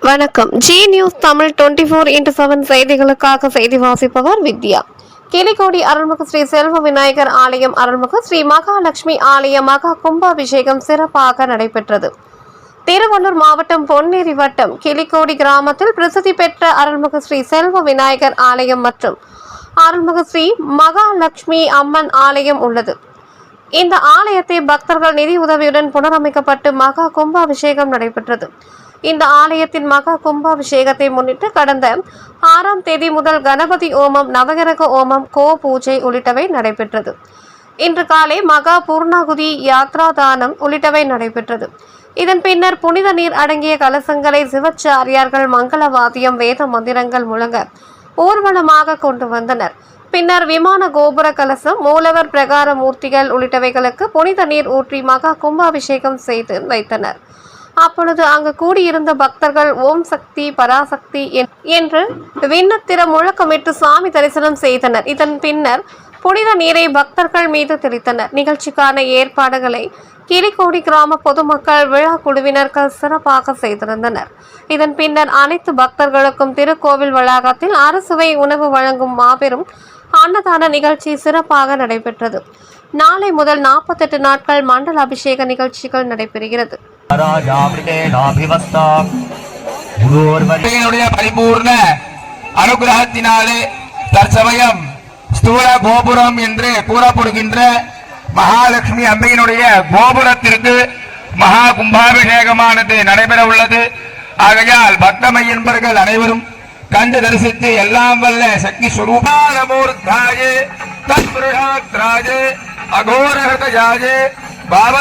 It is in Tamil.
வணக்கம். ஜி நியூஸ் தமிழ் 24x7 செய்திகளுக்காக செய்தி வாசிப்பவர் வித்யா. கிளிக்கோடி அருள்மிகு ஸ்ரீ செல்வ விநாயகர் ஆலயம் அருள்மிகு ஸ்ரீ மகாலட்சுமி ஆலய மகா கும்பாபிஷேகம் சிறப்பாக நடைபெற்றது. திருவள்ளூர் மாவட்டம் பொன்னேரி வட்டம் கிளிக்கோடி கிராமத்தில் பிரசித்தி பெற்ற அருள்மிகு ஸ்ரீ செல்வ விநாயகர் ஆலயம் மற்றும் அருள்மிகு ஸ்ரீ மகாலட்சுமி அம்மன் ஆலயம் உள்ளது. இந்த ஆலயத்தை பக்தர்கள் நிதி உதவியுடன் புனரமைக்கப்பட்டு மகா கும்பாபிஷேகம் நடைபெற்றது. இந்த ஆலயத்தின் மகா கும்பாபிஷேகத்தை முன்னிட்டு கடந்த 6ஆம் தேதி முதல் கணபதி ஓமம், நவகிரக ஓமம், கோ பூஜை உள்ளிட்டவை நடைபெற்றது. இன்று காலை மகா பூர்ணாகுதி, யாத்ரா தானம் உள்ளிட்டவை நடைபெற்றது. இதன் பின்னர் புனித நீர் அடங்கிய கலசங்களை சிவச்சாரியார்கள் மங்களவாத்தியம், வேத மந்திரங்கள் முழங்க ஊர்வலமாக கொண்டு வந்தனர். பின்னர் விமான கோபுர கலசம், மூலவர் பிரகார மூர்த்திகள் உள்ளிட்டவைகளுக்கு புனித நீர் ஊற்றி மகா கும்பாபிஷேகம் செய்து வைத்தனர். அப்பொழுது அங்கு கூடியிருந்த பக்தர்கள் ஓம் சக்தி பராசக்தி என்று விண்ணத்திர முழக்கமிட்டு சாமி தரிசனம் செய்தனர். இதன் பின்னர் புனித நீரை பக்தர்கள் மீது தெளித்தனர். நிகழ்ச்சிக்கான ஏற்பாடுகளை கிளிக்கோடி கிராம பொதுமக்கள், விழா குழுவினர்கள் சிறப்பாக செய்திருந்தனர். இதன் பின்னர் அனைத்து பக்தர்களுக்கும் திருக்கோவில் வளாகத்தில் அறுசுவை உணவு வழங்கும் மாபெரும் அன்னதான நிகழ்ச்சி சிறப்பாக நடைபெற்றது. நாளை முதல் 48 நாட்கள் மண்டல அபிஷேக நிகழ்ச்சிகள் நடைபெறுகிறது. பரிபூர்ண அனுகிரகத்தினாலே தற்சமயம் ஸ்தூல கோபுரம் என்று கூறப்படுகின்ற மகாலட்சுமி அம்மையினுடைய கோபுரத்திற்கு மகா கும்பாபிஷேகமானது நடைபெற உள்ளது. ஆகையால் பக்தமை என்பவர்கள் அனைவரும் கண்டு தரிசித்து எல்லாம் வல்ல சக்தி ஸ்வரூபானமூர்த்தாயே தத்பிரகாத்ராஜே அகோரஹதயாஜே பாவ